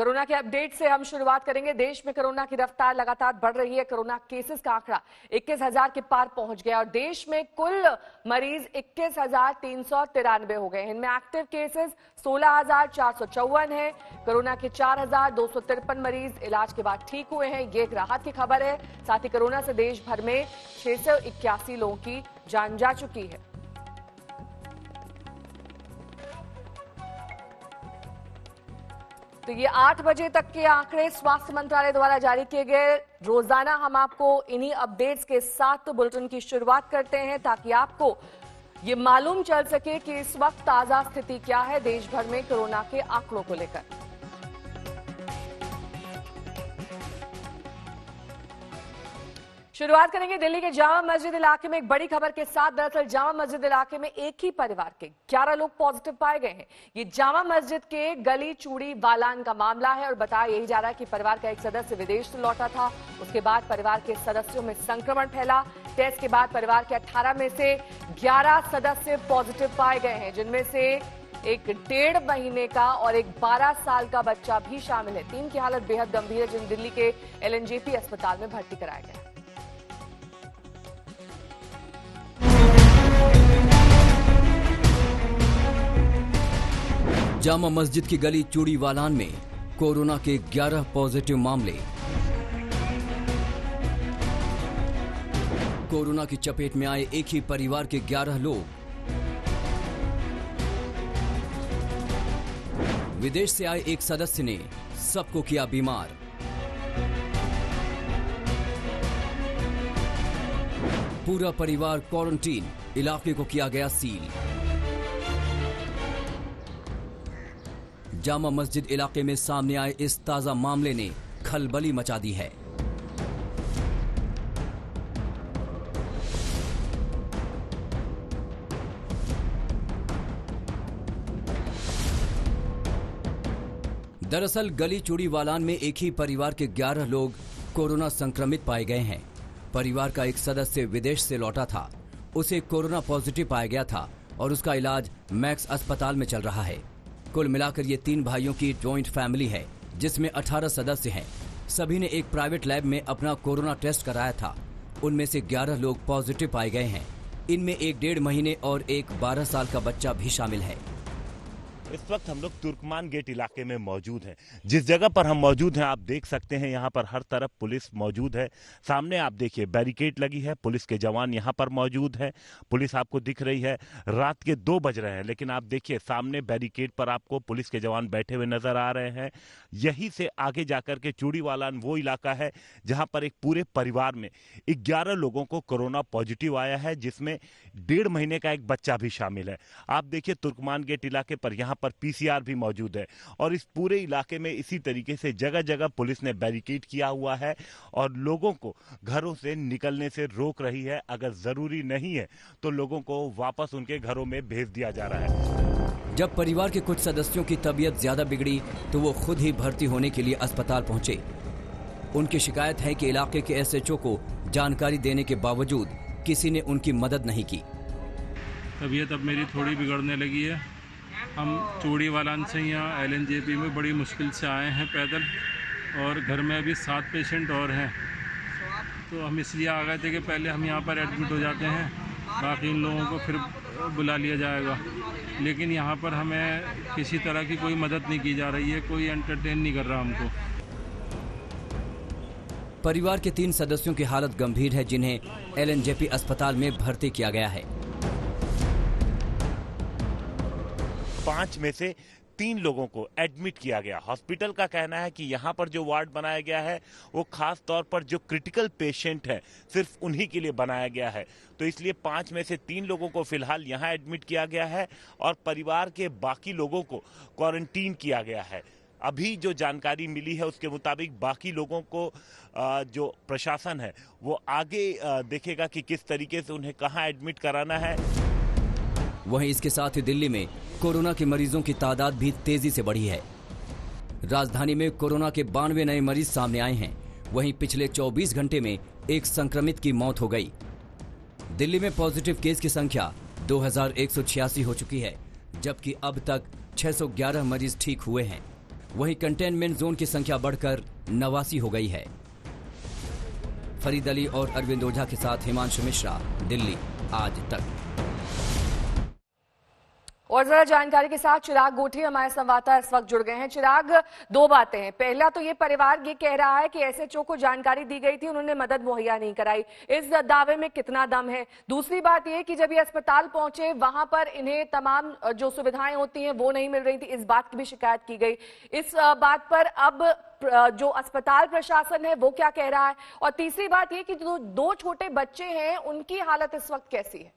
Corona के update से हम शुरुआत करेंगे। देश में कोरोना की रफ्तार लगातार बढ़ रही है। कोरोना केसेस का आंकड़ा 21,000 के पार पहुंच गया और देश में कुल मरीज 21,393 हो गए। इनमें एक्टिव केसेस 16,454 हैं। कोरोना के 4,253 मरीज इलाज के बाद ठीक हुए हैं। ये एक राहत की खबर है। साथ ही कोरोना से देश भर में 681 लोगों की जान जा चुकी है। तो ये 8 बजे तक के आंकड़े स्वास्थ्य मंत्रालय द्वारा जारी किए गए। रोजाना हम आपको इन्हीं अपडेट्स के साथ बुलेटिन की शुरुआत करते हैं ताकि आपको ये मालूम चल सके कि इस वक्त ताजा स्थिति क्या है देश भर में कोरोना के आंकड़ों को लेकर। शुरुआत करेंगे दिल्ली के जामा मस्जिद इलाके में एक बड़ी खबर के साथ। दरअसल जामा मस्जिद इलाके में एक ही परिवार के 11 लोग पॉजिटिव पाए गए हैं। ये जामा मस्जिद के गली चूड़ी वालान का मामला है और बताया यही जा रहा है कि परिवार का एक सदस्य विदेश से लौटा था। उसके बाद परिवार के सदस्यों में संक्रमण फैला। टेस्ट के बाद परिवार के 18 में से 11 सदस्य पॉजिटिव पाए गए हैं, जिनमें से एक 1.5 महीने का और एक 12 साल का बच्चा भी शामिल है। 3 की हालत बेहद गंभीर है, जिन्हें दिल्ली के LNJP अस्पताल में भर्ती कराया गया। जामा मस्जिद की गली चूड़ी वालान में कोरोना के 11 पॉजिटिव मामले। कोरोना की चपेट में आए एक ही परिवार के 11 लोग। विदेश से आए एक सदस्य ने सबको किया बीमार। पूरा परिवार क्वारंटीन, इलाके को किया गया सील। जामा मस्जिद इलाके में सामने आए इस ताजा मामले ने खलबली मचा दी है। दरअसल गली चूड़ी वालान में एक ही परिवार के 11 लोग कोरोना संक्रमित पाए गए हैं। परिवार का एक सदस्य विदेश से लौटा था। उसे कोरोना पॉजिटिव पाया गया था और उसका इलाज मैक्स अस्पताल में चल रहा है। कुल मिलाकर ये 3 भाइयों की जॉइंट फैमिली है, जिसमें 18 सदस्य हैं। सभी ने एक प्राइवेट लैब में अपना कोरोना टेस्ट कराया था। उनमें से 11 लोग पॉजिटिव पाए गए हैं। इनमें एक 1.5 महीने और एक 12 साल का बच्चा भी शामिल है। इस वक्त हम लोग तुर्कमान गेट इलाके में मौजूद हैं। जिस जगह पर हम मौजूद हैं आप देख सकते हैं यहाँ पर हर तरफ पुलिस मौजूद है। सामने आप देखिए बैरिकेड लगी है, पुलिस के जवान यहाँ पर मौजूद हैं। पुलिस आपको दिख रही है। रात के 2 बज रहे हैं, लेकिन आप देखिए सामने बैरिकेड पर आपको पुलिस के जवान बैठे हुए नजर आ रहे हैं। यहीं से आगे जाकर के चूड़ी वालान वो इलाका है जहाँ पर एक पूरे परिवार में 11 लोगों को कोरोना पॉजिटिव आया है, जिसमें 1.5 महीने का एक बच्चा भी शामिल है। आप देखिए तुर्कमान गेट इलाके पर यहाँ पर PCR भी मौजूद है और इस पूरे इलाके में इसी तरीके से जगह जगह पुलिस ने बैरिकेड किया हुआ है और लोगों को घरों से निकलने से रोक रही है। अगर जरूरी नहीं है तो लोगों को वापस उनके घरों में भेज दिया जा रहा है। जब परिवार के कुछ सदस्यों की तबीयत ज्यादा बिगड़ी तो वो खुद ही भर्ती होने के लिए अस्पताल पहुंचे। उनकी शिकायत है कि इलाके के SHO को जानकारी देने के बावजूद किसी ने उनकी मदद नहीं की। तबीयत अब मेरी थोड़ी बिगड़ने लगी है। हम चूड़ी वालान से यहाँ LNJP में बड़ी मुश्किल से आए हैं पैदल, और घर में अभी 7 पेशेंट और हैं। तो हम इसलिए आ गए थे कि पहले हम यहाँ पर एडमिट हो जाते हैं, बाकी इन लोगों को फिर बुला लिया जाएगा। लेकिन यहाँ पर हमें किसी तरह की कोई मदद नहीं की जा रही है, कोई एंटरटेन नहीं कर रहा हमको। परिवार के 3 सदस्यों की हालत गंभीर है, जिन्हें LNJP अस्पताल में भर्ती किया गया है। 5 में से 3 लोगों को एडमिट किया गया। हॉस्पिटल का कहना है कि यहाँ पर जो वार्ड बनाया गया है वो खास तौर पर जो क्रिटिकल पेशेंट हैं सिर्फ उन्हीं के लिए बनाया गया है। तो इसलिए 5 में से 3 लोगों को फिलहाल यहाँ एडमिट किया गया है और परिवार के बाकी लोगों को क्वारंटीन किया गया है। अभी जो जानकारी मिली है उसके मुताबिक बाकी लोगों को जो प्रशासन है वो आगे देखेगा कि किस तरीके से उन्हें कहाँ एडमिट कराना है। वहीं इसके साथ ही दिल्ली में कोरोना के मरीजों की तादाद भी तेजी से बढ़ी है। राजधानी में कोरोना के 92 नए मरीज सामने आए हैं। वहीं पिछले 24 घंटे में एक संक्रमित की मौत हो गई। दिल्ली में पॉजिटिव केस की संख्या 2186 हो चुकी है, जबकि अब तक 611 मरीज ठीक हुए हैं। वहीं कंटेनमेंट जोन की संख्या बढ़कर 89 हो गई है। फरीद अली और अरविंद ओझा के साथ हिमांशु मिश्रा, दिल्ली आज तक। और जरा जानकारी के साथ चिराग गोठी हमारे संवाददाता इस वक्त जुड़ गए हैं। चिराग, दो बातें हैं। पहला तो ये परिवार ये कह रहा है कि एसएचओ को जानकारी दी गई थी, उन्होंने मदद मुहैया नहीं कराई। इस दावे में कितना दम है? दूसरी बात ये कि जब ये अस्पताल पहुंचे वहां पर इन्हें तमाम जो सुविधाएं होती हैं वो नहीं मिल रही थी, इस बात की भी शिकायत की गई। इस बात पर अब जो अस्पताल प्रशासन है वो क्या कह रहा है? और तीसरी बात ये कि जो दो छोटे बच्चे हैं उनकी हालत इस वक्त कैसी है?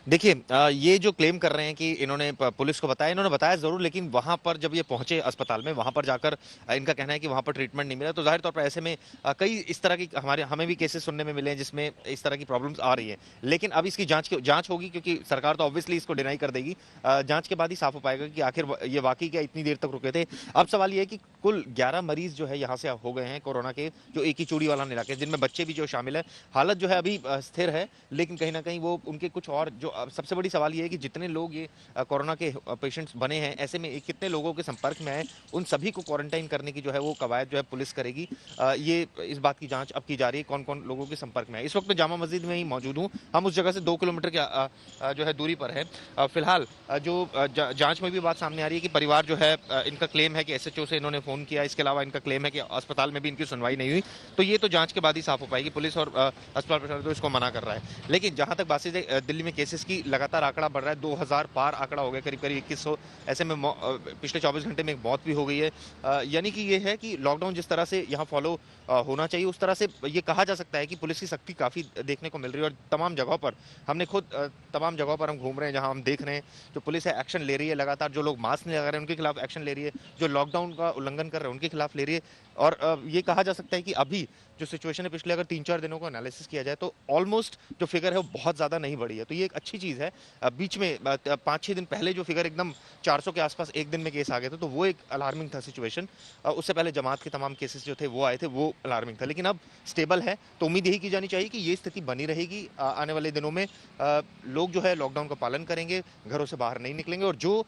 देखिए, ये जो क्लेम कर रहे हैं कि इन्होंने पुलिस को बताया, इन्होंने बताया जरूर, लेकिन वहां पर जब ये पहुंचे अस्पताल में, वहां पर जाकर इनका कहना है कि वहां पर ट्रीटमेंट नहीं मिला। तो जाहिर तौर पर ऐसे में कई इस तरह की हमें भी केसेस सुनने में मिले हैं जिसमें इस तरह की प्रॉब्लम्स आ रही है। लेकिन अब इसकी जांच होगी, क्योंकि सरकार तो ऑब्वियसली इसको डिनाई कर देगी। जांच के बाद ही साफ हो पाएगा कि आखिर ये वाकई क्या इतनी देर तक रुके थे। अब सवाल ये है कि कुल 11 मरीज जो है यहाँ से हो गए हैं कोरोना के, जो एक ही चूड़ी वाला इलाके, जिनमें बच्चे भी जो शामिल है। हालत जो है अभी स्थिर है, लेकिन कहीं ना कहीं वो उनके कुछ और जो सबसे बड़ी सवाल ये है कि जितने लोग ये कोरोना के पेशेंट्स बने हैं, ऐसे में कितने लोगों के संपर्क में आए, उन सभी को क्वारंटाइन करने की जो है वो कवायद जो है पुलिस करेगी। ये इस बात की जांच अब की जा रही है कौन कौन लोगों के संपर्क में है। इस वक्त मैं जामा मस्जिद में ही मौजूद हूँ। हम उस जगह से 2 किलोमीटर के जो है दूरी पर है। फिलहाल जो जांच में भी बात सामने आ रही है कि परिवार जो है, इनका क्लेम है कि एसएचओ से इन्होंने फोन किया, इसके अलावा इनका क्लेम है कि अस्पताल में भी इनकी सुनवाई नहीं हुई। तो ये तो जांच के बाद ही साफ हो पाएगी। पुलिस और अस्पताल प्रशासन तो इसको मना कर रहा है। लेकिन जहां तक बात है, दिल्ली में केसेस की लगातार आंकड़ा बढ़ रहा है। 2000 पार आंकड़ा हो गया, करीब 2100। ऐसे में पिछले 24 घंटे में एक मौत भी हो गई है। यानी कि ये है कि लॉकडाउन जिस तरह से यहाँ फॉलो होना चाहिए, उस तरह से ये कहा जा सकता है कि पुलिस की सख्ती काफी देखने को मिल रही है। और तमाम जगहों पर हमने खुद तमाम जगहों पर हम घूम रहे हैं जहां हम देख रहे हैं जो पुलिस है एक्शन ले रही है लगातार। जो लोग मास्क नहीं लगा रहे हैं उनके खिलाफ एक्शन ले रही है, जो लॉकडाउन का उल्लंघन कर रहे हैं उनके खिलाफ ले रही है। और ये कहा जा सकता है कि अभी जो सिचुएशन है, पिछले अगर 3-4 दिनों को एनालिसिस किया जाए तो ऑलमोस्ट जो फिगर है वो बहुत ज्यादा नहीं बढ़ी है। तो ये एक अच्छी चीज है। बीच में 5-6 दिन पहले जो फिगर एकदम 400 के आसपास एक दिन में केस आ गए थे, तो वो एक अलार्मिंग था सिचुएशन। उससे पहले जमात के तमाम केसेस जो थे वो आए थे, वो अलार्मिंग था। लेकिन अब स्टेबल है, तो उम्मीद यही की जानी चाहिए कि ये स्थिति बनी रहेगी। आने वाले दिनों में लोग जो है लॉकडाउन का पालन करेंगे, घरों से बाहर नहीं निकलेंगे। और जो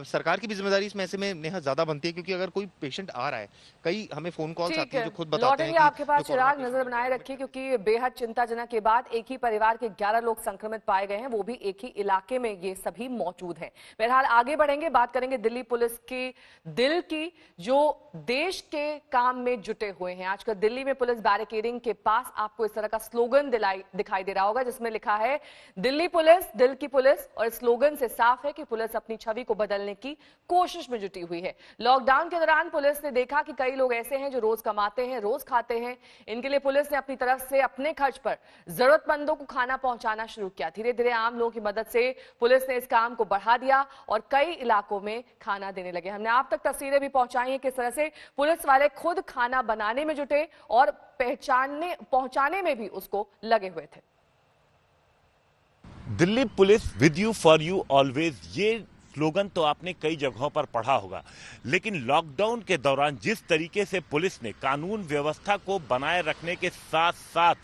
सरकार की भी जिम्मेदारी इसमें ऐसे में नेहा ज्यादा बनती है, क्योंकि अगर कोई पेशेंट आ रहा है, कई हमें फोन कॉल्स आते हैं जो खुद बताते हैं कि आपके पास चिराग नजर बनाए रखिए, क्योंकि बेहद चिंताजनक के बाद एक ही परिवार के 11 लोग संक्रमित पाए गए हैं, वो भी एक ही इलाके में ये सभी मौजूद हैं। बहरहाल आगे बढ़ेंगे, बात करेंगे दिल्ली पुलिस की दिल की, जो देश के काम में जुटे हुए हैं। आजकल दिल्ली में पुलिस बैरिकेडिंग के पास आपको इस तरह का स्लोगन दिखाई दे रहा होगा जिसमें लिखा है दिल्ली पुलिस दिल की पुलिस। और इस स्लोगन से साफ है कि पुलिस अपनी छवि को बदलने की कोशिश में जुटी हुई है। लॉकडाउन के दौरान पुलिस ने देखा कि कई लोग ऐसे हैं जो रोज कमाते हैं, रोज खाते हैं। इनके लिए पुलिस ने अपनी तरफ से अपने खर्च पर जरूरतमंदों को खाना पहुंचाना शुरू किया। धीरे धीरे आम लोगों की मदद से पुलिस ने इस काम को बढ़ा दिया और कई इलाकों में खाना देने लगे। हमने आप तक तस्वीरें भी पहुंचाई हैं किस तरह से पुलिस वाले खुद खाना बनाने में जुटे और पहुंचाने में भी उसको लगे हुए थे। Delhi police with you for you always, ये स्लोगन तो आपने कई जगहों पर पढ़ा होगा। लेकिन लॉकडाउन के दौरान जिस तरीके से पुलिस ने कानून व्यवस्था को बनाए रखने के साथ साथ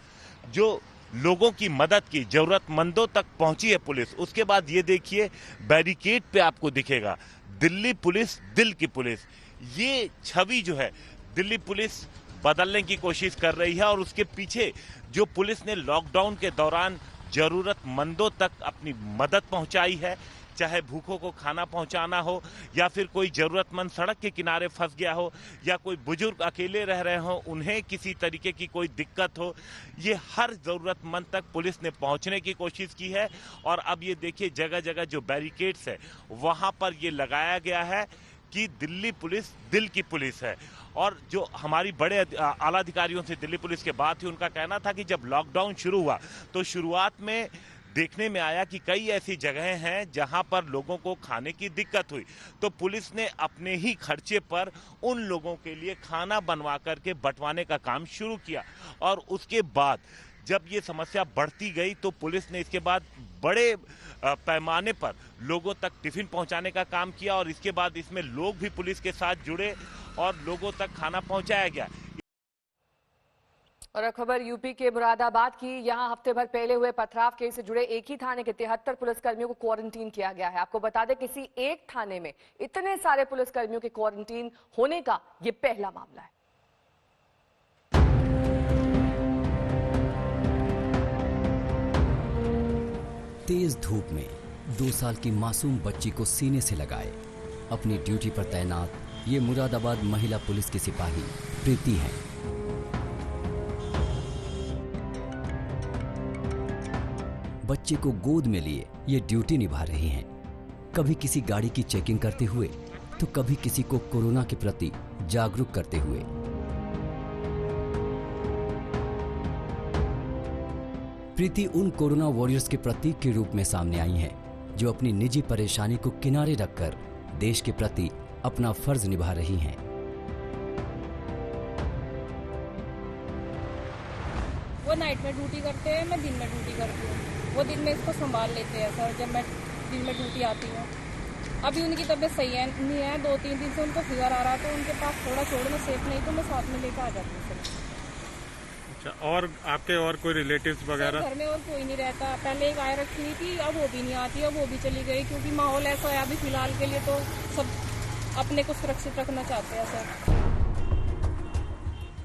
जो लोगों की मदद की, जरूरतमंदों तक पहुंची है पुलिस, उसके बाद ये देखिए बैरिकेड पे आपको दिखेगा दिल्ली पुलिस दिल की पुलिस। ये छवि जो है दिल्ली पुलिस बदलने की कोशिश कर रही है। और उसके पीछे जो पुलिस ने लॉकडाउन के दौरान जरूरतमंदों तक अपनी मदद पहुंचाई है, चाहे भूखों को खाना पहुंचाना हो, या फिर कोई जरूरतमंद सड़क के किनारे फंस गया हो, या कोई बुजुर्ग अकेले रह रहे हो, उन्हें किसी तरीके की कोई दिक्कत हो, ये हर जरूरतमंद तक पुलिस ने पहुंचने की कोशिश की है। और अब ये देखिए जगह जगह जो बैरिकेड्स है वहां पर ये लगाया गया है कि दिल्ली पुलिस दिल की पुलिस है। और जो हमारी बड़े आला अधिकारियों से दिल्ली पुलिस के बात हुई, उनका कहना था कि जब लॉकडाउन शुरू हुआ तो शुरुआत में देखने में आया कि कई ऐसी जगहें हैं जहां पर लोगों को खाने की दिक्कत हुई, तो पुलिस ने अपने ही खर्चे पर उन लोगों के लिए खाना बनवा करके बंटवाने का काम शुरू किया। और उसके बाद जब ये समस्या बढ़ती गई तो पुलिस ने इसके बाद बड़े पैमाने पर लोगों तक टिफिन पहुंचाने का काम किया। और इसके बाद इसमें लोग भी पुलिस के साथ जुड़े और लोगों तक खाना पहुंचाया गया। और अब खबर यूपी के मुरादाबाद की। यहां हफ्ते भर पहले हुए पथराव केस से जुड़े एक ही थाने के 73 पुलिसकर्मियों को क्वारंटीन किया गया है। आपको बता दें, किसी एक थाने में इतने सारे पुलिसकर्मियों के क्वारंटीन होने का यह पहला मामला है। तेज धूप में 2 साल की मासूम बच्ची को सीने से लगाए अपनी ड्यूटी पर तैनात ये मुरादाबाद महिला पुलिस की सिपाही प्रीति हैं। बच्चे को गोद में लिए ये ड्यूटी निभा रही हैं। कभी किसी गाड़ी की चेकिंग करते हुए तो कभी किसी को कोरोना के प्रति जागरूक करते हुए। प्रीति उन कोरोना वॉरियर्स के प्रतीक के रूप में सामने आई हैं, जो अपनी निजी परेशानी को किनारे रखकर देश के प्रति अपना फर्ज निभा रही हैं। वो नाइट में ड्यूटी करते हैं, मैं दिन में ड्यूटी करती हूँ। वो दिन में इसको संभाल लेते हैं सर, जब मैं दिन में ड्यूटी आती हूँ। अभी उनकी तबीयत सही है नहीं है, 2-3 दिन से उनको फीवर आ रहा है, तो उनके पास थोड़ा छोड़ना सेफ नहीं, तो मैं साथ में लेकर आ जाती हूँ सर। अच्छा, और आपके और कोई रिलेटिव्स वगैरह? घर में और कोई नहीं रहता। पहले एक आय रखी हुई थी, अब वो भी नहीं आती, अब वो भी चली गई, क्योंकि माहौल ऐसा है अभी फिलहाल के लिए, तो सब अपने को सुरक्षित रखना चाहते हैं सर।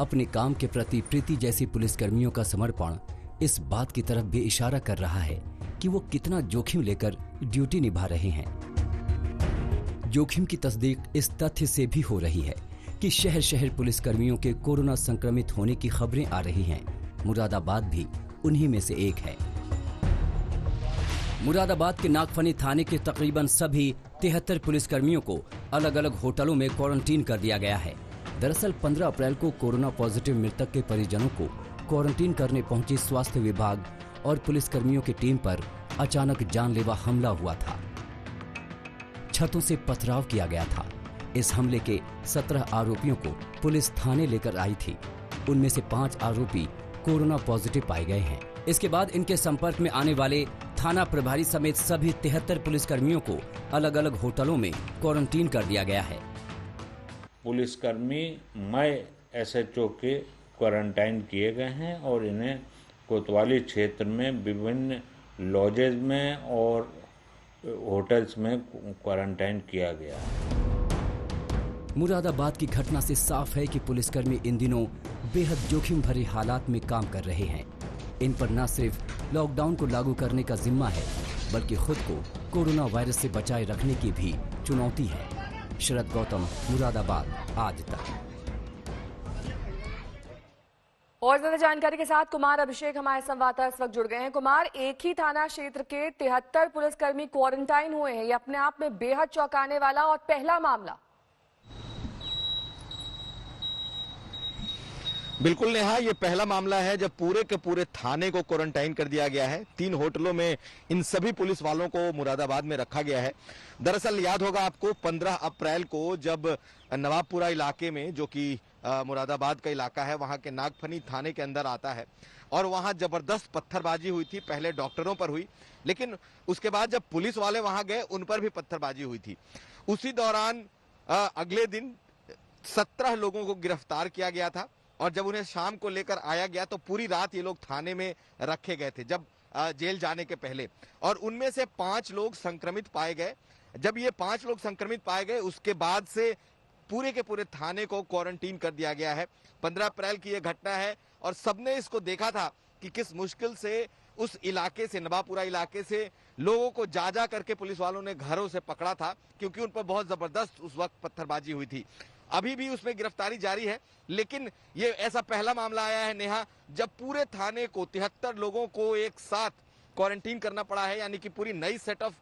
अपने काम के प्रति प्रीति जैसी पुलिसकर्मियों का समर्पण इस बात की तरफ भी इशारा कर रहा है कि वो कितना जोखिम लेकर ड्यूटी निभा रहे हैं। जोखिम की तस्दीक इस तथ्य से भी हो रही है कि शहर शहर पुलिसकर्मियों के कोरोना संक्रमित होने की खबरें आ रही हैं। मुरादाबाद भी उन्हीं में से एक है। मुरादाबाद के नागफनी थाने के तकरीबन सभी 73 पुलिसकर्मियों को अलग अलग होटलों में क्वारंटीन कर दिया गया है। दरअसल 15 अप्रैल को कोरोना पॉजिटिव मृतक के परिजनों को क्वारंटीन करने पहुंची स्वास्थ्य विभाग और पुलिसकर्मियों की टीम पर अचानक जानलेवा हमला हुआ था। छतों से पथराव किया गया था। इस हमले के 17 आरोपियों को पुलिस थाने लेकर आई थी। उनमें से 5 आरोपी कोरोना पॉजिटिव पाए गए हैं। इसके बाद इनके संपर्क में आने वाले थाना प्रभारी समेत सभी 73 पुलिसकर्मियों को अलग अलग होटलों में क्वारंटीन कर दिया गया है। पुलिसकर्मी मई SHO के क्वारंटाइन किए गए हैं और इन्हें कोतवाली क्षेत्र में विभिन्न लॉजेज में और होटल्स में क्वारंटाइन किया गया है। मुरादाबाद की घटना से साफ है कि पुलिसकर्मी इन दिनों बेहद जोखिम भरे हालात में काम कर रहे हैं। इन पर न सिर्फ लॉकडाउन को लागू करने का जिम्मा है, बल्कि खुद को कोरोना वायरस से बचाए रखने की भी चुनौती है। शरद गौतम, मुरादाबाद, आज तक। और ज्यादा जानकारी के साथ कुमार अभिषेक हमारे संवाददाता इस वक्त जुड़ गए हैं। कुमार, एक ही थाना क्षेत्र के 73 पुलिसकर्मी क्वारंटाइन हुए हैं। ये अपने आप में बेहद चौंकाने वाला और पहला मामला। बिल्कुल नेहा, ये पहला मामला है जब पूरे के पूरे थाने को क्वारंटाइन कर दिया गया है। 3 होटलों में इन सभी पुलिस वालों को मुरादाबाद में रखा गया है। दरअसल याद होगा आपको 15 अप्रैल को जब नवाबपुरा इलाके में, जो कि मुरादाबाद का इलाका है, वहां के नागफनी थाने के अंदर आता है, और वहां जबरदस्त पत्थरबाजी हुई थी। पहले डॉक्टरों पर हुई, लेकिन उसके बाद जब पुलिस वाले वहां गए उन पर भी पत्थरबाजी हुई थी। उसी दौरान अगले दिन 17 लोगों को गिरफ्तार किया गया था, और जब उन्हें शाम को लेकर आया गया तो पूरी रात ये लोग थाने में रखे गए थे, जब जेल जाने के पहले। और उनमें से 5 लोग संक्रमित पाए गए। जब ये 5 लोग संक्रमित पाए गए, उसके बाद से पूरे के पूरे थाने को क्वारंटीन कर दिया गया है। 15 अप्रैल की यह घटना है, और सबने इसको देखा था कि किस मुश्किल से उस इलाके से, नवाबपुरा इलाके से लोगों को जा करके पुलिस वालों ने घरों से पकड़ा था, क्योंकि उन पर बहुत जबरदस्त उस वक्त पत्थरबाजी हुई थी। अभी भी उसमें गिरफ्तारी जारी है, लेकिन ये ऐसा पहला मामला आया है नेहा, जब पूरे थाने को 73 लोगों को एक साथ क्वारंटीन करना पड़ा है। यानी कि पूरी नई सेट ऑफ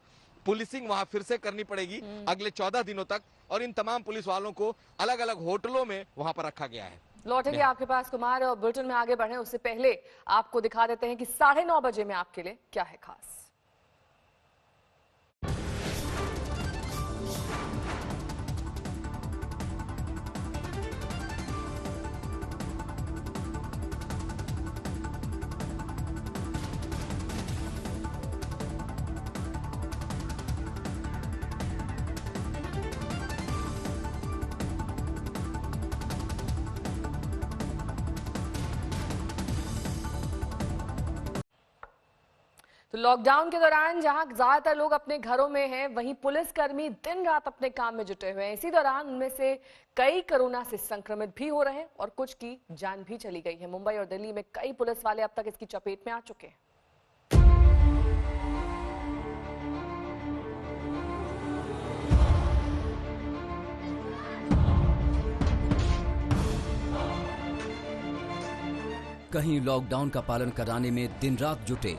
पुलिसिंग वहां फिर से करनी पड़ेगी अगले 14 दिनों तक, और इन तमाम पुलिस वालों को अलग अलग होटलों में वहां पर रखा गया है। लौटेंगे आपके पास कुमार, और बुलेटिन में आगे बढ़े उससे पहले आपको दिखा देते हैं कि 9:30 बजे में आपके लिए क्या है खास। तो लॉकडाउन के दौरान जहां ज्यादातर लोग अपने घरों में हैं, वहीं पुलिसकर्मी दिन रात अपने काम में जुटे हुए हैं। इसी दौरान उनमें से कई कोरोना से संक्रमित भी हो रहे हैं और कुछ की जान भी चली गई है। मुंबई और दिल्ली में कई पुलिस वाले अब तक इसकी चपेट में आ चुके हैं। कहीं लॉकडाउन का पालन कराने में दिन रात जुटे,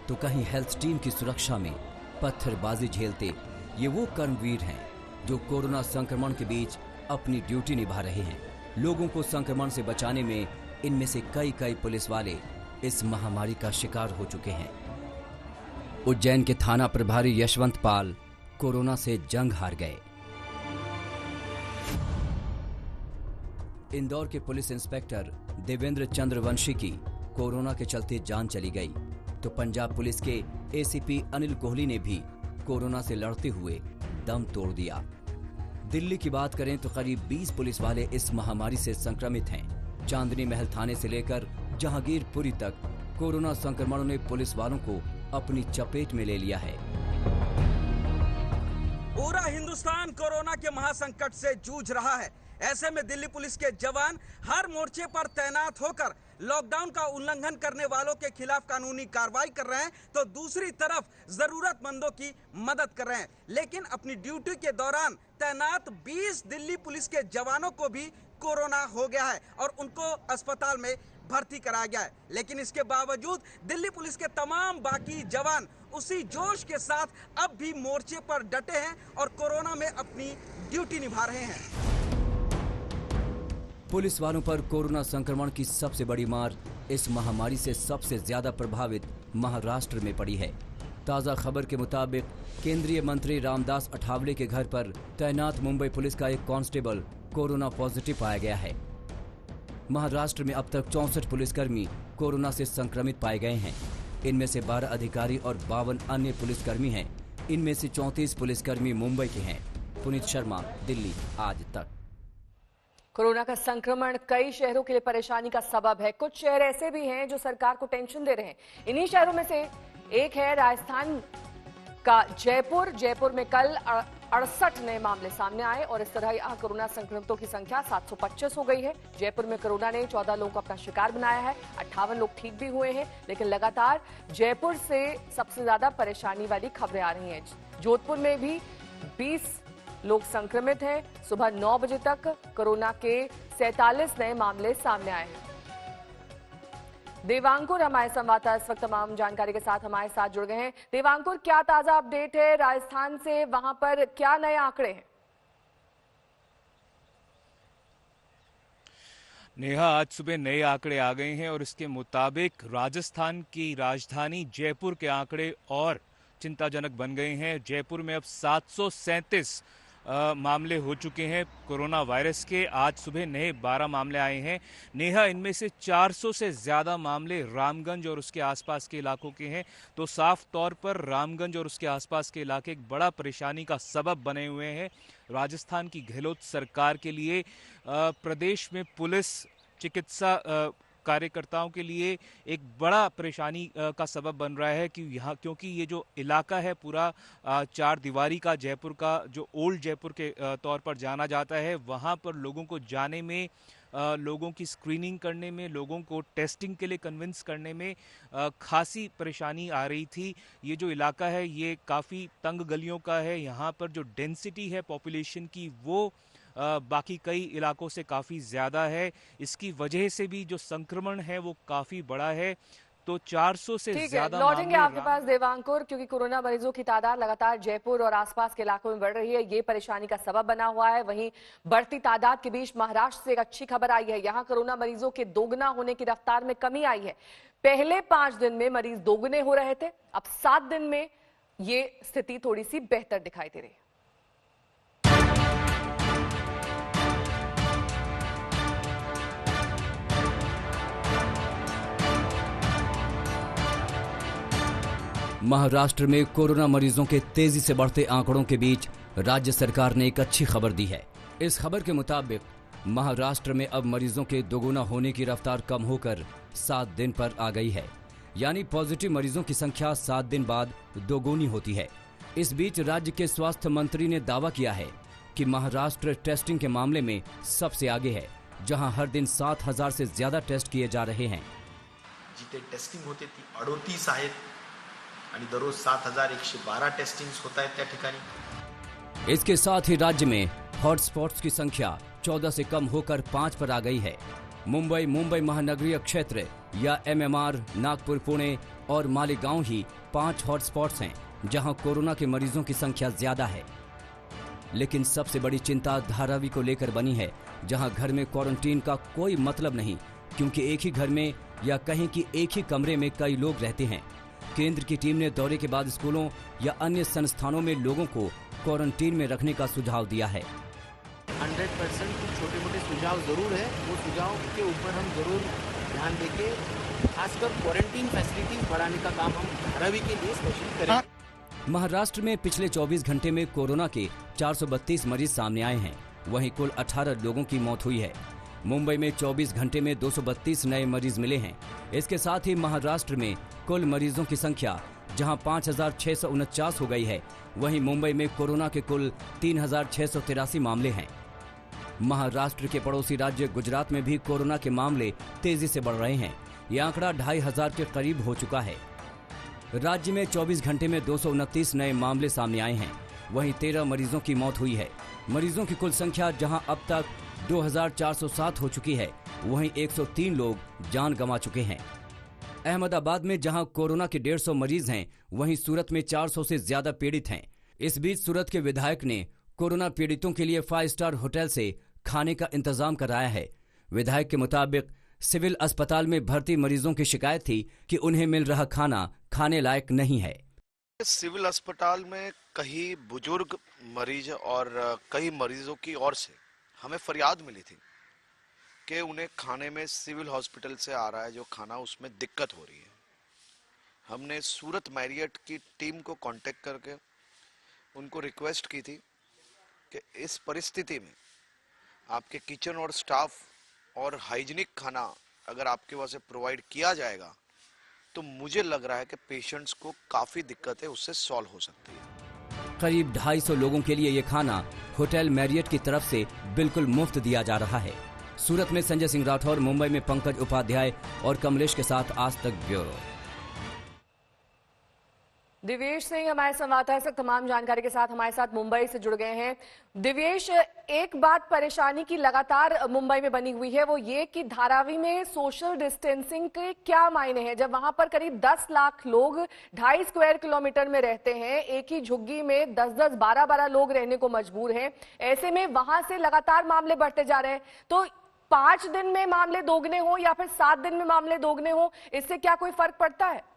तो कहीं हेल्थ टीम की सुरक्षा में पत्थरबाजी झेलते ये वो कर्मवीर हैं जो कोरोना संक्रमण के बीच अपनी ड्यूटी निभा रहे हैं। लोगों को संक्रमण से बचाने में इनमें से कई पुलिस वाले इस महामारी का शिकार हो चुके हैं। उज्जैन के थाना प्रभारी यशवंत पाल कोरोना से जंग हार गए। इंदौर के पुलिस इंस्पेक्टर देवेंद्र चंद्रवंशी की कोरोना के चलते जान चली गई, तो पंजाब पुलिस के एसीपी अनिल कोहली ने भी कोरोना से लड़ते हुए दम तोड़ दिया। दिल्ली की बात करें तो करीब 20 पुलिस वाले इस महामारी से संक्रमित हैं। चांदनी महल थाने से लेकर जहांगीरपुरी तक कोरोना संक्रमण ने पुलिस वालों को अपनी चपेट में ले लिया है। पूरा हिंदुस्तान कोरोना के महासंकट से जूझ रहा है। ऐसे में दिल्ली पुलिस के जवान हर मोर्चे पर तैनात होकर लॉकडाउन का उल्लंघन करने वालों के खिलाफ कानूनी कार्रवाई कर रहे हैं, तो दूसरी तरफ जरूरतमंदों की मदद कर रहे हैं। लेकिन अपनी ड्यूटी के दौरान तैनात 20 दिल्ली पुलिस के जवानों को भी कोरोना हो गया है और उनको अस्पताल में भर्ती कराया गया है। लेकिन इसके बावजूद दिल्ली पुलिस के तमाम बाकी जवान उसी जोश के साथ अब भी मोर्चे पर डटे हैं और कोरोना में अपनी ड्यूटी निभा रहे हैं। पुलिस वालों पर कोरोना संक्रमण की सबसे बड़ी मार इस महामारी से सबसे ज्यादा प्रभावित महाराष्ट्र में पड़ी है। ताजा खबर के मुताबिक केंद्रीय मंत्री रामदास अठावले के घर पर तैनात मुंबई पुलिस का एक कांस्टेबल कोरोना पॉजिटिव पाया गया है। महाराष्ट्र में अब तक 64 पुलिसकर्मी कोरोना से संक्रमित पाए गए हैं। इनमें से 12 अधिकारी और 52 अन्य पुलिसकर्मी हैं। इनमें से 34 पुलिसकर्मी मुंबई के हैं। पुनीत शर्मा, दिल्ली आज तक। कोरोना का संक्रमण कई शहरों के लिए परेशानी का सबब है। कुछ शहर ऐसे भी हैं जो सरकार को टेंशन दे रहे हैं। इन्हीं शहरों में से एक है राजस्थान का जयपुर। जयपुर में कल 68 नए मामले सामने आए और इस तरह यहां कोरोना संक्रमितों की संख्या 725 हो गई है। जयपुर में कोरोना ने 14 लोगों को अपना शिकार बनाया है। 58 लोग ठीक भी हुए हैं, लेकिन लगातार जयपुर से सबसे ज्यादा परेशानी वाली खबरें आ रही हैं। जोधपुर में भी 20 लोग संक्रमित हैं। सुबह 9 बजे तक कोरोना के 47 नए मामले सामने आए हैं। देवांकुर हमारे संवाददाता इस वक्त तमाम जानकारी के साथ हमारे साथ जुड़ गए हैं। देवांकुर, क्या ताजा अपडेट है राजस्थान से? वहां पर क्या नए आंकड़े हैं? नेहा, आज सुबह नए आंकड़े आ गए हैं और इसके मुताबिक राजस्थान की राजधानी जयपुर के आंकड़े और चिंताजनक बन गए हैं। जयपुर में अब 737 मामले हो चुके हैं कोरोना वायरस के। आज सुबह नए 12 मामले आए हैं। नेहा, इनमें से 400 से ज़्यादा मामले रामगंज और उसके आसपास के इलाकों के हैं। तो साफ तौर पर रामगंज और उसके आसपास के इलाके एक बड़ा परेशानी का सबब बने हुए हैं राजस्थान की गहलोत सरकार के लिए। प्रदेश में पुलिस, चिकित्सा कार्यकर्ताओं के लिए एक बड़ा परेशानी का सबब बन रहा है कि यहाँ, क्योंकि ये जो इलाका है पूरा 4 दीवारी का जयपुर का जो ओल्ड जयपुर के तौर पर जाना जाता है, वहाँ पर लोगों को जाने में, लोगों की स्क्रीनिंग करने में, लोगों को टेस्टिंग के लिए कन्विंस करने में खासी परेशानी आ रही थी। ये जो इलाका है ये काफ़ी तंग गलियों का है। यहाँ पर जो डेंसिटी है पॉपुलेशन की वो बाकी कई इलाकों से काफ़ी ज़्यादा है। इसकी वजह से भी जो संक्रमण है वो काफ़ी बड़ा है। तो 400 से ज्यादा लौटेंगे आपके पास देवांकुर, क्योंकि कोरोना मरीजों की तादाद लगातार जयपुर और आसपास के इलाकों में बढ़ रही है। ये परेशानी का सबब बना हुआ है। वहीं बढ़ती तादाद के बीच महाराष्ट्र से एक अच्छी खबर आई है। यहाँ कोरोना मरीजों के दोगुना होने की रफ्तार में कमी आई है। पहले 5 दिन में मरीज दोगुने हो रहे थे, अब 7 दिन में ये स्थिति थोड़ी सी बेहतर दिखाई दे रही है। महाराष्ट्र में कोरोना मरीजों के तेजी से बढ़ते आंकड़ों के बीच राज्य सरकार ने एक अच्छी खबर दी है। इस खबर के मुताबिक महाराष्ट्र में अब मरीजों के दोगुना होने की रफ्तार कम होकर 7 दिन पर आ गई है। यानी पॉजिटिव मरीजों की संख्या 7 दिन बाद दोगुनी होती है। इस बीच राज्य के स्वास्थ्य मंत्री ने दावा किया है कि महाराष्ट्र टेस्टिंग के मामले में सबसे आगे है, जहां हर दिन 7,000 से ज्यादा टेस्ट किए जा रहे हैं। जिथे टेस्टिंग होते ती 38 आहेत आणि दररोज 7,112 टेस्टिंग्स होत आहेत त्या ठिकाणी। इसके साथ ही राज्य में हॉटस्पॉट्स की संख्या 14 से कम होकर 5 पर आ गई है। मुंबई महानगरीय क्षेत्र या MMR, नागपुर, पुणे और मालेगांव ही 5 हॉटस्पॉट्स हैं, जहां कोरोना के मरीजों की संख्या ज्यादा है। लेकिन सबसे बड़ी चिंता धारावी को लेकर बनी है, जहां घर में क्वारंटीन का कोई मतलब नहीं, क्योंकि एक ही घर में या कहीं की एक ही कमरे में कई लोग रहते हैं। केंद्र की टीम ने दौरे के बाद स्कूलों या अन्य संस्थानों में लोगों को क्वारंटीन में रखने का सुझाव दिया है। 100% कुछ छोटे मोटे सुझाव जरूर है, वो सुझाव के ऊपर हम जरूर ध्यान देके खासकर क्वारंटीन फैसिलिटीज बढ़ाने का काम हम धारावी के लिए स्पेशल करेंगे। महाराष्ट्र में पिछले 24 घंटे में कोरोना के 432 मरीज सामने आए हैं, वहीं कुल 18 लोगों की मौत हुई है। मुंबई में 24 घंटे में 232 नए मरीज मिले हैं। इसके साथ ही महाराष्ट्र में कुल मरीजों की संख्या जहां 5,649 हो गई है, वहीं मुंबई में कोरोना के कुल 3,683 मामले हैं। महाराष्ट्र के पड़ोसी राज्य गुजरात में भी कोरोना के मामले तेजी से बढ़ रहे हैं। यह आंकड़ा 2,500 के करीब हो चुका है। राज्य में 24 घंटे में 229 नए मामले सामने आए हैं, वहीं 13 मरीजों की मौत हुई है। मरीजों की कुल संख्या जहां अब तक 2,407 हो चुकी है, वहीं 103 लोग जान गंवा चुके हैं। अहमदाबाद में जहां कोरोना के 150 मरीज हैं, वहीं सूरत में 400 से ज्यादा पीड़ित हैं। इस बीच सूरत के विधायक ने कोरोना पीड़ितों के लिए 5 स्टार होटल से खाने का इंतजाम कराया है। विधायक के मुताबिक सिविल अस्पताल में भर्ती मरीजों की शिकायत थी कि उन्हें मिल रहा खाना खाने लायक नहीं है। सिविल अस्पताल में कई बुजुर्ग मरीज और कई मरीजों की ओर से हमें फरियाद मिली थी कि उन्हें खाने में सिविल हॉस्पिटल से आ रहा है जो खाना, उसमें दिक्कत हो रही है। हमने सूरत मैरियट की टीम को कांटेक्ट करके उनको रिक्वेस्ट की थी कि इस परिस्थिति में आपके किचन और स्टाफ और हाइजीनिक खाना अगर आपके वहाँ से प्रोवाइड किया जाएगा तो मुझे लग रहा है कि पेशेंट्स को काफ़ी दिक्कतें उससे सॉल्व हो सकती है। करीब 250 लोगों के लिए ये खाना होटल मैरियट की तरफ से बिल्कुल मुफ्त दिया जा रहा है। सूरत में संजय सिंह राठौर, मुंबई में पंकज उपाध्याय और कमलेश के साथ आज तक ब्यूरो। दिव्येश सिंह हमारे संवाददाता इस वक्त तमाम जानकारी के साथ हमारे साथ मुंबई से जुड़ गए हैं। दिव्येश, एक बात परेशानी की लगातार मुंबई में बनी हुई है, वो ये कि धारावी में सोशल डिस्टेंसिंग के क्या मायने हैं, जब वहां पर करीब 10 लाख लोग 2.5 स्क्वायर किलोमीटर में रहते हैं, एक ही झुग्गी में 10-10, 12-12 लोग रहने को मजबूर हैं। ऐसे में वहां से लगातार मामले बढ़ते जा रहे हैं, तो 5 दिन में मामले दोगुने हो या फिर 7 दिन में मामले दोगुने हो, इससे क्या कोई फर्क पड़ता है?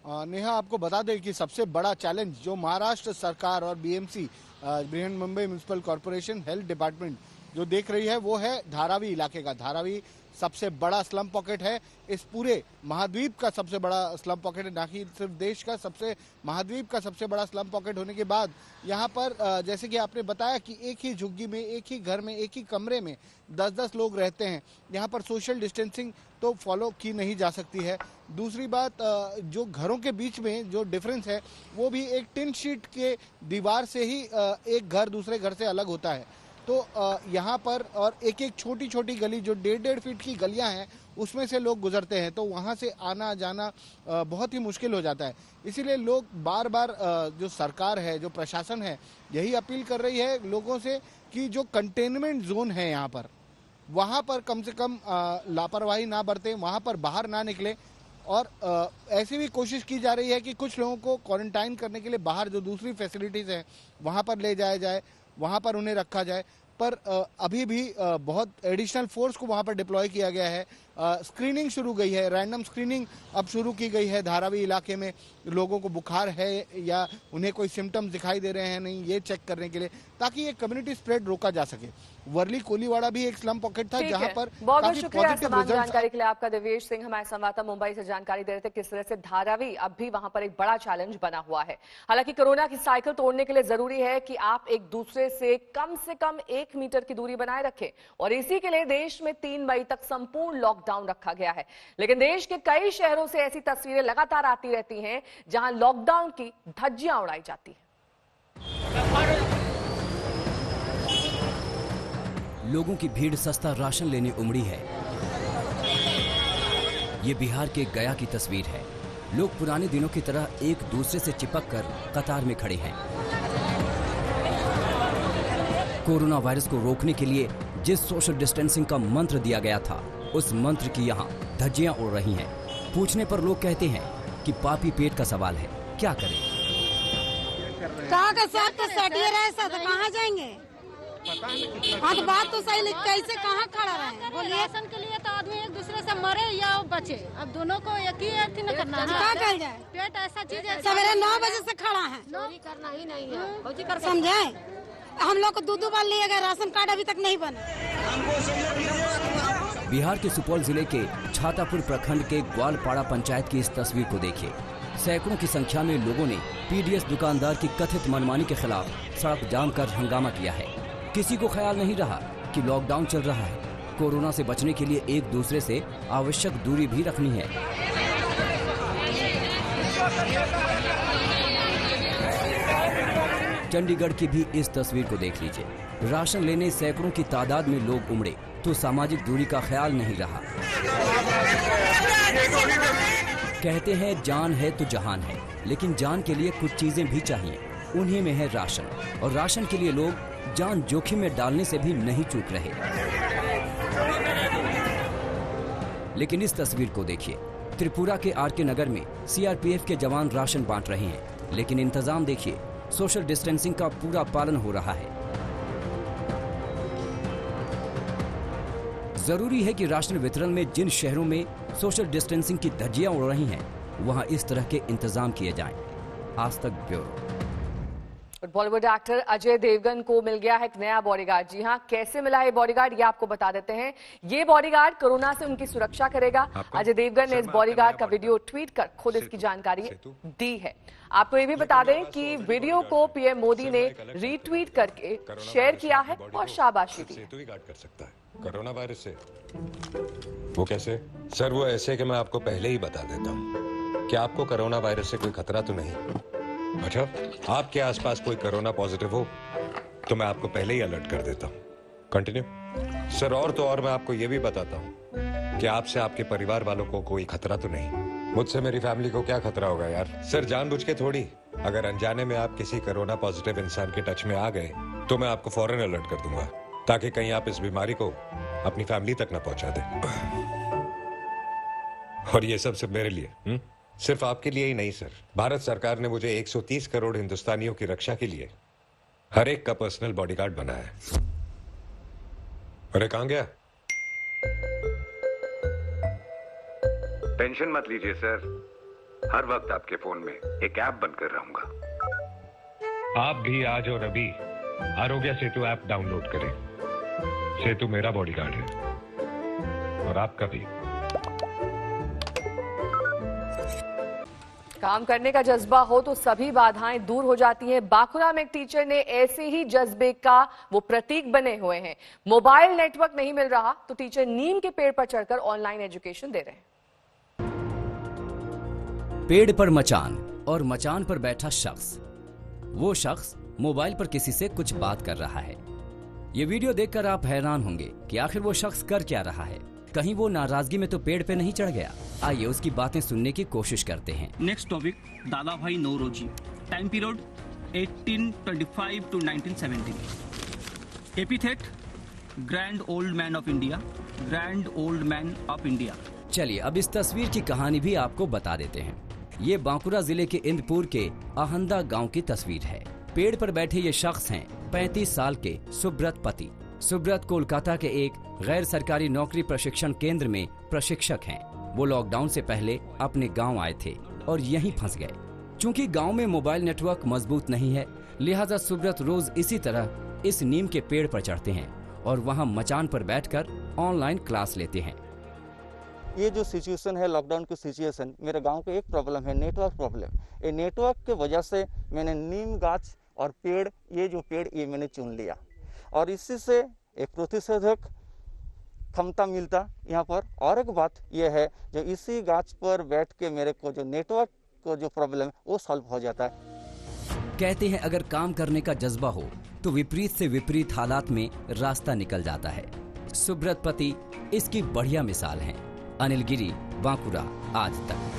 नेहा, आपको बता दें कि सबसे बड़ा चैलेंज जो महाराष्ट्र सरकार और BMC Brihan Mumbai municipal corporation health department जो देख रही है वो है धारावी इलाके का। धारावी सबसे बड़ा स्लम पॉकेट है, इस पूरे महाद्वीप का सबसे बड़ा स्लम पॉकेट है, ना कि सिर्फ देश का, सबसे महाद्वीप का सबसे बड़ा स्लम पॉकेट होने के बाद यहाँ पर जैसे कि आपने बताया कि एक ही झुग्गी में, एक ही घर में, एक ही कमरे में 10-10 लोग रहते हैं। यहाँ पर सोशल डिस्टेंसिंग तो फॉलो की नहीं जा सकती है। दूसरी बात, जो घरों के बीच में जो डिफरेंस है वो भी एक टिन शीट के दीवार से ही एक घर दूसरे घर से अलग होता है। तो यहाँ पर और एक एक छोटी छोटी गली जो 1.5 फीट की गलियाँ हैं उसमें से लोग गुजरते हैं, तो वहाँ से आना जाना बहुत ही मुश्किल हो जाता है। इसीलिए लोग बार बार जो सरकार है, जो प्रशासन है, यही अपील कर रही है लोगों से कि जो कंटेनमेंट जोन है यहाँ पर, वहाँ पर कम से कम लापरवाही ना बरतें, वहाँ पर बाहर ना निकले। और ऐसी भी कोशिश की जा रही है कि कुछ लोगों को क्वारंटाइन करने के लिए बाहर जो दूसरी फैसिलिटीज़ हैं वहाँ पर ले जाया जाए, वहाँ पर उन्हें रखा जाए। पर अभी भी बहुत एडिशनल फोर्स को वहाँ पर डिप्लॉय किया गया है। स्क्रीनिंग शुरू गई है, रैंडम स्क्रीनिंग अब शुरू की गई है धारावी इलाके में। लोगों को बुखार है या उन्हें कोई सिम्टम्स दिखाई दे रहे हैं नहीं, ये चेक करने के लिए, ताकि ये कम्युनिटी स्प्रेड रोका जा सके। वर्ली कोलीवाड़ा भी एक स्लम पॉकेट था जहां पर बहुत शुक्रिया तमाम जानकारी के लिए आपका। देवेश सिंह हमारे संवाददाता मुंबई से जानकारी दे रहे थे किस तरह से धारावी अब भी वहां पर एक बड़ा चैलेंज बना हुआ है। हालांकि कोरोना की साइकिल तोड़ने के लिए जरूरी है कि आप एक दूसरे से कम 1 मीटर की दूरी बनाए रखें, और इसी के लिए देश में 3 मई तक संपूर्ण लॉकडाउन रखा गया है। लेकिन देश के कई शहरों से ऐसी तस्वीरें लगातार आती रहती हैं जहां लॉकडाउन की धज्जियां उड़ाई जाती है। लोगों की भीड़ सस्ता राशन लेने उमड़ी है। ये बिहार के गया की तस्वीर है। लोग पुराने दिनों की तरह एक दूसरे से चिपक कर कतार में खड़े हैं। कोरोना वायरस को रोकने के लिए जिस सोशल डिस्टेंसिंग का मंत्र दिया गया था, उस मंत्र की यहाँ धज्जियां उड़ रही हैं। पूछने पर लोग कहते हैं कि पापी पेट का सवाल है, क्या करें। कहाँ का साथ तो सटिए रहे, तो कहाँ जाएंगे। हाँ तो बात तो सही, कैसे कहाँ खड़ा रहे। बोलिए राशन के लिए तो आदमी एक दूसरे से मरे या बचे, अब दोनों को एक ही अथी न करना है। क्या कर जाए, पेट ऐसा चीज है, सवेरे 9 बजे से खड़ा है, चोरी करना ही नहीं है। समझे, हम लोग को 2 बार लिए गए, राशन कार्ड अभी तक नहीं बना। बिहार के सुपौल जिले के छातापुर प्रखंड के ग्वालपाड़ा पंचायत की इस तस्वीर को देखिए। सैकड़ों की संख्या में लोगों ने पीडीएस दुकानदार की कथित मनमानी के खिलाफ सड़क जाम कर हंगामा किया है। किसी को ख्याल नहीं रहा कि लॉकडाउन चल रहा है। कोरोना से बचने के लिए एक दूसरे से आवश्यक दूरी भी रखनी है। चंडीगढ़ की भी इस तस्वीर को देख लीजिए। राशन लेने सैकड़ों की तादाद में लोग उमड़े तो सामाजिक दूरी का ख्याल नहीं रहा। कहते हैं जान है तो जहान है, लेकिन जान के लिए कुछ चीजें भी चाहिए, उन्हीं में है राशन। और राशन के लिए लोग जान जोखिम में डालने से भी नहीं चूक रहे। लेकिन इस तस्वीर को देखिए। त्रिपुरा के आरके नगर में सीआरपीएफ के जवान राशन बांट रहे हैं, लेकिन इंतजाम देखिए, सोशल डिस्टेंसिंग का पूरा पालन हो रहा है। जरूरी है कि राशन वितरण में जिन शहरों में सोशल डिस्टेंसिंग की धज्जियां उड़ रही हैं, वहां इस तरह के इंतजाम किए जाएं। आज तक ब्यूरो। बॉलीवुड एक्टर अजय देवगन को मिल गया है एक नया बॉडीगार्ड। जी हां, कैसे मिला है बॉडीगार्ड, ये आपको बता देते हैं। ये बॉडीगार्ड कोरोना से उनकी सुरक्षा करेगा। अजय देवगन ने इस बॉडीगार्ड का वीडियो ट्वीट कर खुद इसकी जानकारी दी है। आपको ये भी बता दें कि वीडियो को पीएम मोदी ने रीट्वीट करके शेयर किया है और शाबाशी दी है। कर सकता है कोरोना वायरस से। वो कैसे? सर वो ऐसे कि मैं आपको पहले ही बता देता हूँ कि आपको कोरोना वायरस से कोई खतरा तो नहीं। अच्छा, आपके आसपास कोई कोरोना पॉजिटिव हो तो मैं आपको पहले ही अलर्ट कर देता हूँ। कंटिन्यू। सर और तो और मैं आपको ये भी बताता हूँ कि आपसे आपके परिवार वालों को कोई खतरा तो नहीं। मुझसे मेरी फैमिली को क्या खतरा होगा यार। सर जानबूझ के थोड़ी, अगर अनजाने में आप किसी कोरोना पॉजिटिव इंसान के टच में आ गए तो मैं आपको फौरन अलर्ट कर दूंगा, ताकि कहीं आप इस बीमारी को अपनी फैमिली तक न पहुंचा दें। और ये सब सिर्फ मेरे लिए, सिर्फ आपके लिए ही नहीं सर। भारत सरकार ने मुझे 130 करोड़ हिंदुस्तानियों की रक्षा के लिए हर एक का पर्सनल बॉडीगार्ड बनाया है। अरे कहां गया? टेंशन मत लीजिए सर, हर वक्त आपके फोन में एक ऐप बनकर रहूंगा। आप भी आज और अभी आरोग्य सेतु ऐप डाउनलोड करें। सेतु मेरा बॉडीगार्ड है और आपका भी। काम करने का जज्बा हो तो सभी बाधाएं दूर हो जाती हैं। बांकुरा में एक टीचर ने ऐसे ही जज्बे का वो प्रतीक बने हुए हैं। मोबाइल नेटवर्क नहीं मिल रहा तो टीचर नीम के पेड़ पर चढ़कर ऑनलाइन एजुकेशन दे रहे हैं। पेड़ पर मचान और मचान पर बैठा शख्स। वो शख्स मोबाइल पर किसी से कुछ बात कर रहा है। ये वीडियो देखकर आप हैरान होंगे कि आखिर वो शख्स कर क्या रहा है। कहीं वो नाराजगी में तो पेड़ पे नहीं चढ़ गया। आइए उसकी बातें सुनने की कोशिश करते हैं। Next topic, Dadabhai Naoroji. Time period 1825 to 1917। Epithet, grand old man of India, grand old man of India. चलिए अब इस तस्वीर की कहानी भी आपको बता देते हैं। ये बांकुरा जिले के इंदपुर के आहंदा गांव की तस्वीर है। पेड़ पर बैठे ये शख्स हैं 35 साल के सुब्रत पति। सुब्रत कोलकाता के एक गैर सरकारी नौकरी प्रशिक्षण केंद्र में प्रशिक्षक हैं। वो लॉकडाउन से पहले अपने गांव आए थे और यहीं फंस गए। चूंकि गांव में मोबाइल नेटवर्क मजबूत नहीं है, लिहाजा सुब्रत रोज इसी तरह इस नीम के पेड़ पर चढ़ते हैं और वहां मचान पर बैठकर ऑनलाइन क्लास लेते हैं। ये जो सिचुएशन है, लॉकडाउन की सिचुएशन, मेरे गांव को एक प्रॉब्लम है, नेटवर्क प्रॉब्लम। ये नेटवर्क के वजह से मैंने नीम गाछ और पेड़, ये जो पेड़ ये मैंने चुन लिया और इसी से एक प्रतिषेधक क्षमता मिलता यहाँ पर। और एक बात यह है, जो इसी गाछ पर बैठ के मेरे को जो नेटवर्क को जो प्रॉब्लम है वो सॉल्व हो जाता है। कहते हैं अगर काम करने का जज्बा हो तो विपरीत से विपरीत हालात में रास्ता निकल जाता है। सुब्रत पति इसकी बढ़िया मिसाल हैं। अनिल गिरी, बांकुरा, आज तक।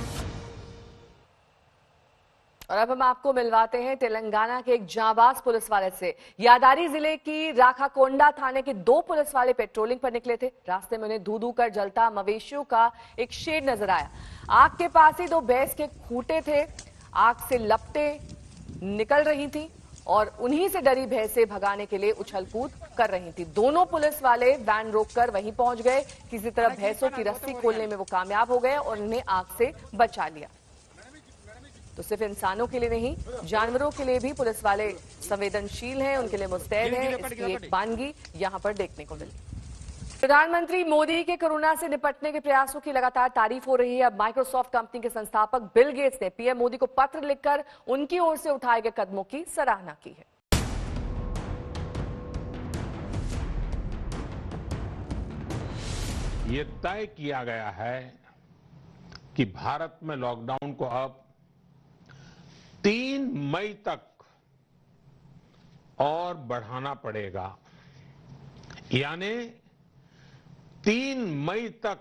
और अब हम आपको मिलवाते हैं तेलंगाना के एक जांबाज पुलिस वाले से। यादारी जिले की राखाकोंडा थाने के 2 पुलिस वाले पेट्रोलिंग पर निकले थे। रास्ते में उन्हें धू कर जलता मवेशियों का एक शेड नजर आया। आग के पास ही 2 भैंस के खूंटे थे। आग से लपटें निकल रही थी और उन्हीं से डरी भैंसें भगाने के लिए उछल कूद कर रही थी। दोनों पुलिस वाले वैन रोककर वहीं पहुंच गए। किसी तरह भैंसों की रस्सी खोलने में वो कामयाब हो गए और उन्हें आग से बचा लिया। तो सिर्फ इंसानों के लिए नहीं, जानवरों के लिए भी पुलिस वाले संवेदनशील हैं, उनके लिए मुस्तैद हैं। इसकी एक वानगी यहां पर देखने को मिली। प्रधानमंत्री मोदी के कोरोना से निपटने के प्रयासों की लगातार तारीफ हो रही है। अब माइक्रोसॉफ्ट कंपनी के संस्थापक बिल गेट्स ने पीएम मोदी को पत्र लिखकर उनकी ओर से उठाए गए कदमों की सराहना की है। ये तय किया गया है कि भारत में लॉकडाउन को अब 3 मई तक और बढ़ाना पड़ेगा। यानी 3 मई तक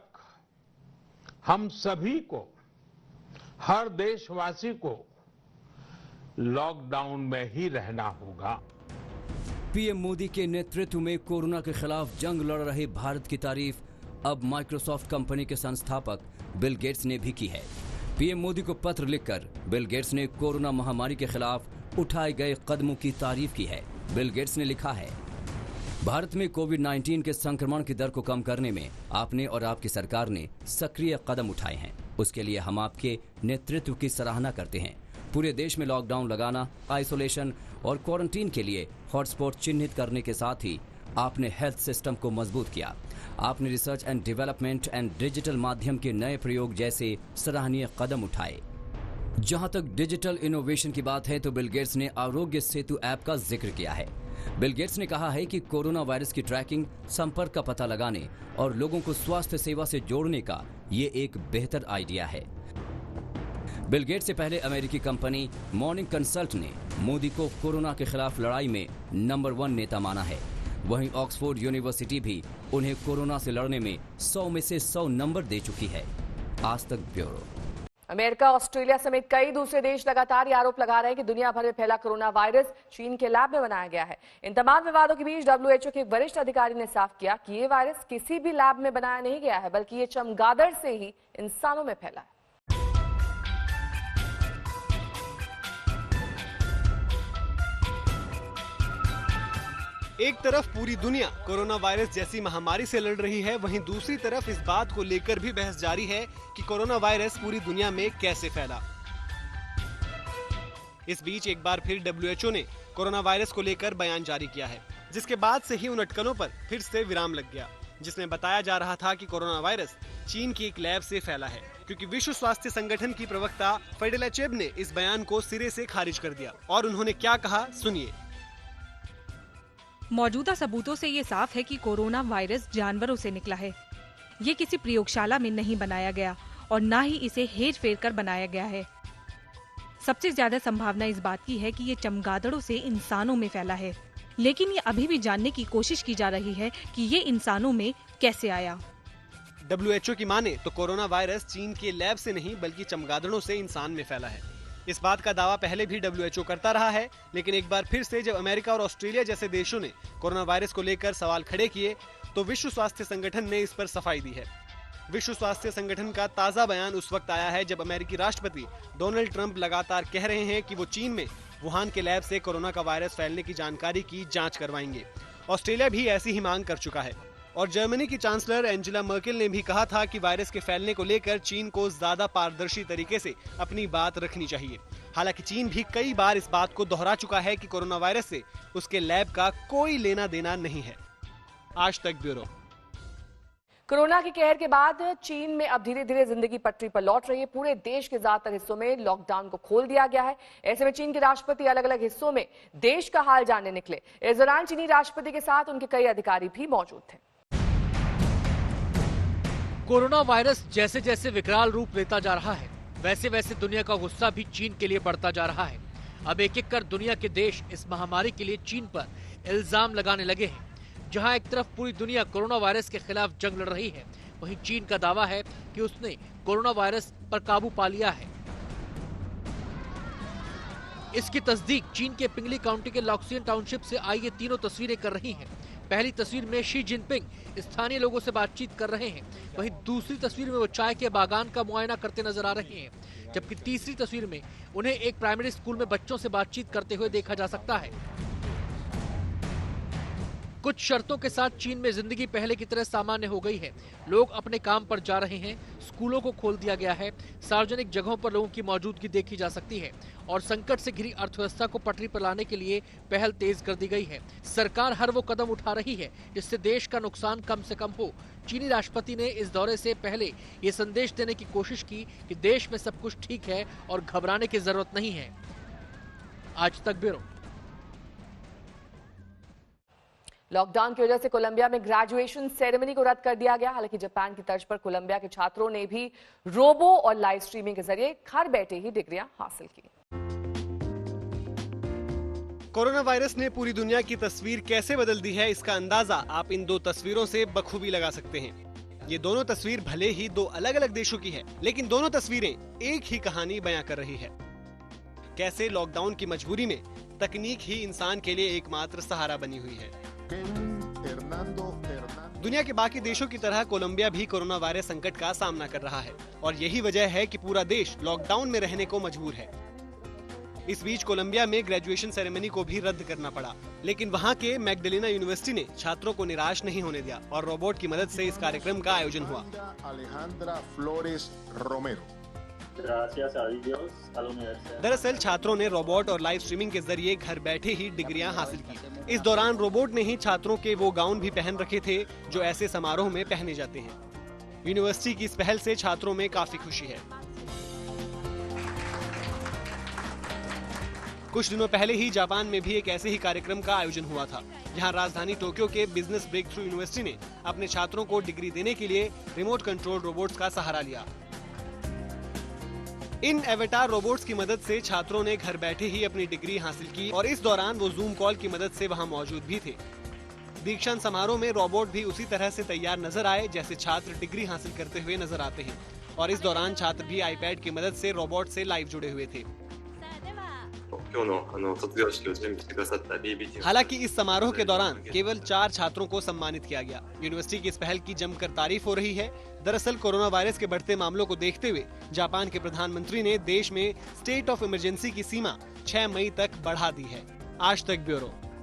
हम सभी को, हर देशवासी को लॉकडाउन में ही रहना होगा। पीएम मोदी के नेतृत्व में कोरोना के खिलाफ जंग लड़ रहे भारत की तारीफ अब माइक्रोसॉफ्ट कंपनी के संस्थापक बिल गेट्स ने भी की है। पीएम मोदी को पत्र लिखकर बिल गेट्स ने कोरोना महामारी के खिलाफ उठाए गए कदमों की तारीफ की है। बिल गेट्स ने लिखा है, भारत में कोविड-19 के संक्रमण की दर को कम करने में आपने और आपकी सरकार ने सक्रिय कदम उठाए हैं। उसके लिए हम आपके नेतृत्व की सराहना करते हैं। पूरे देश में लॉकडाउन लगाना, आइसोलेशन और क्वारंटीन के लिए हॉटस्पॉट चिन्हित करने के साथ ही आपने हेल्थ सिस्टम को मजबूत किया। आपने research and development and digital माध्यम के नए प्रयोग जैसे सराहनीय कदम उठाए। जहां तक डिजिटल इनोवेशन की बात है तो बिल गेट्स ने आरोग्य सेतु ऐप का जिक्र किया है। बिल गेट्स ने कहा है कि कोरोना वायरस की ट्रैकिंग, संपर्क का पता लगाने और लोगों को स्वास्थ्य सेवा से जोड़ने का ये एक बेहतर आइडिया है। बिल गेट्स से पहले अमेरिकी कंपनी मॉर्निंग कंसल्ट ने मोदी को कोरोना के खिलाफ लड़ाई में नंबर 1 नेता माना है। वहीं ऑक्सफोर्ड यूनिवर्सिटी भी उन्हें कोरोना से लड़ने में 100 में से 100 नंबर दे चुकी है। आज तक ब्यूरो। अमेरिका, ऑस्ट्रेलिया समेत कई दूसरे देश लगातार ये आरोप लगा रहे हैं कि दुनिया भर में फैला कोरोना वायरस चीन के लैब में बनाया गया है। इन तमाम विवादों के बीच WHO के वरिष्ठ अधिकारी ने साफ किया कि ये वायरस किसी भी लैब में बनाया नहीं गया है, बल्कि ये चमगादड़ से ही इंसानों में फैला है। एक तरफ पूरी दुनिया कोरोना वायरस जैसी महामारी से लड़ रही है, वहीं दूसरी तरफ इस बात को लेकर भी बहस जारी है कि कोरोना वायरस पूरी दुनिया में कैसे फैला। इस बीच एक बार फिर WHO ने कोरोना वायरस को लेकर बयान जारी किया है, जिसके बाद से ही उन अटकलों पर फिर से विराम लग गया, जिसमें बताया जा रहा था कि कोरोना वायरस चीन की एक लैब से फैला है, क्योंकि विश्व स्वास्थ्य संगठन की प्रवक्ता फेडेला चेब ने इस बयान को सिरे से खारिज कर दिया। और उन्होंने क्या कहा, सुनिए। मौजूदा सबूतों से ये साफ है कि कोरोना वायरस जानवरों से निकला है। ये किसी प्रयोगशाला में नहीं बनाया गया और न ही इसे हेर फेर कर बनाया गया है। सबसे ज्यादा संभावना इस बात की है कि ये चमगादड़ों से इंसानों में फैला है, लेकिन ये अभी भी जानने की कोशिश की जा रही है कि ये इंसानों में कैसे आया। WHO की माने तो कोरोना वायरस चीन के लैब से नहीं बल्कि चमगादड़ों से इंसान में फैला है। इस बात का दावा पहले भी WHO करता रहा है, लेकिन एक बार फिर से जब अमेरिका और ऑस्ट्रेलिया जैसे देशों ने कोरोना वायरस को लेकर सवाल खड़े किए तो विश्व स्वास्थ्य संगठन ने इस पर सफाई दी है। विश्व स्वास्थ्य संगठन का ताज़ा बयान उस वक्त आया है जब अमेरिकी राष्ट्रपति डोनाल्ड ट्रंप लगातार कह रहे हैं कि वो चीन में वुहान के लैब से कोरोना का वायरस फैलने की जानकारी की जांच करवाएंगे ऑस्ट्रेलिया भी ऐसी ही मांग कर चुका है और जर्मनी की चांसलर एंजेला मर्केल ने भी कहा था कि वायरस के फैलने को लेकर चीन को ज्यादा पारदर्शी तरीके से अपनी बात रखनी चाहिए। हालांकि चीन भी कई बार इस बात को दोहरा चुका है कि कोरोना वायरस से उसके लैब का कोई लेना देना नहीं है। आज तक ब्यूरो। कोरोना के कहर के बाद चीन में अब धीरे धीरे जिंदगी पटरी पर लौट रही है। पूरे देश के ज्यादातर हिस्सों में लॉकडाउन को खोल दिया गया है। ऐसे में चीन के राष्ट्रपति अलग अलग हिस्सों में देश का हाल जानने निकले। इस दौरान चीनी राष्ट्रपति के साथ उनके कई अधिकारी भी मौजूद थे। कोरोना वायरस जैसे जैसे विकराल रूप लेता जा रहा है, वैसे वैसे दुनिया का गुस्सा भी चीन के लिए बढ़ता जा रहा है। अब एक एक कर दुनिया के देश इस महामारी के लिए चीन पर इल्जाम लगाने लगे हैं। जहां एक तरफ पूरी दुनिया कोरोना वायरस के खिलाफ जंग लड़ रही है, वहीं चीन का दावा है कि उसने कोरोना वायरस पर काबू पा लिया है। इसकी तस्दीक चीन के पिंगली काउंटी के लॉक्सियन टाउनशिप से आई ये तीनों तस्वीरें कर रही हैं। पहली तस्वीर में शी जिनपिंग स्थानीय लोगों से बातचीत कर रहे हैं, वहीं दूसरी तस्वीर में वो चाय के बागान का मुआयना करते नजर आ रहे हैं, जबकि तीसरी तस्वीर में उन्हें एक प्राइमरी स्कूल में बच्चों से बातचीत करते हुए देखा जा सकता है। कुछ शर्तों के साथ चीन में जिंदगी पहले की तरह सामान्य हो गई है। लोग अपने काम पर जा रहे हैं, स्कूलों को खोल दिया गया है, सार्वजनिक जगहों पर लोगों की मौजूदगी देखी जा सकती है और संकट से घिरी अर्थव्यवस्था को पटरी पर लाने के लिए पहल तेज कर दी गई है। सरकार हर वो कदम उठा रही है जिससे देश का नुकसान कम से कम हो। चीनी राष्ट्रपति ने इस दौरे से पहले ये संदेश देने की कोशिश की कि देश में सब कुछ ठीक है और घबराने की जरूरत नहीं है। आज तक ब्यूरो। लॉकडाउन की वजह से कोलंबिया में ग्रेजुएशन सेरेमनी को रद्द कर दिया गया। हालांकि जापान की तर्ज पर कोलंबिया के छात्रों ने भी रोबो और लाइव स्ट्रीमिंग के जरिए घर बैठे ही डिग्रियां हासिल की। कोरोना वायरस ने पूरी दुनिया की तस्वीर कैसे बदल दी है, इसका अंदाजा आप इन दो तस्वीरों से बखूबी लगा सकते हैं। ये दोनों तस्वीर भले ही दो अलग अलग देशों की है, लेकिन दोनों तस्वीरें एक ही कहानी बयां कर रही है। कैसे लॉकडाउन की मजबूरी में तकनीक ही इंसान के लिए एकमात्र सहारा बनी हुई है। दुनिया के बाकी देशों की तरह कोलंबिया भी कोरोना वायरस संकट का सामना कर रहा है और यही वजह है कि पूरा देश लॉकडाउन में रहने को मजबूर है। इस बीच कोलंबिया में ग्रेजुएशन सेरेमनी को भी रद्द करना पड़ा, लेकिन वहां के मैगडेलेना यूनिवर्सिटी ने छात्रों को निराश नहीं होने दिया और रोबोट की मदद से इस कार्यक्रम का आयोजन हुआ। दरअसल छात्रों ने रोबोट और लाइव स्ट्रीमिंग के जरिए घर बैठे ही डिग्रियां हासिल की। इस दौरान रोबोट ने ही छात्रों के वो गाउन भी पहन रखे थे जो ऐसे समारोह में पहने जाते हैं। यूनिवर्सिटी की इस पहल से छात्रों में काफी खुशी है। कुछ दिनों पहले ही जापान में भी एक ऐसे ही कार्यक्रम का आयोजन हुआ था, जहां राजधानी टोक्यो के बिजनेस ब्रेक थ्रू यूनिवर्सिटी ने अपने छात्रों को डिग्री देने के लिए रिमोट कंट्रोल रोबोट्स का सहारा लिया। इन एवेटार रोबोट्स की मदद से छात्रों ने घर बैठे ही अपनी डिग्री हासिल की और इस दौरान वो जूम कॉल की मदद से वहां मौजूद भी थे। दीक्षांत समारोह में रोबोट भी उसी तरह से तैयार नजर आए जैसे छात्र डिग्री हासिल करते हुए नजर आते हैं और इस दौरान छात्र भी आईपैड की मदद से रोबोट से लाइव जुड़े हुए थे। हालांकि इस समारोह के दौरान केवल 4 छात्रों को सम्मानित किया गया। यूनिवर्सिटी की इस पहल की जमकर तारीफ हो रही है। दरअसल कोरोना वायरस के बढ़ते मामलों को देखते हुए जापान के प्रधानमंत्री ने देश में स्टेट ऑफ इमरजेंसी की सीमा 6 मई तक बढ़ा दी है। आज तक ब्यूरो।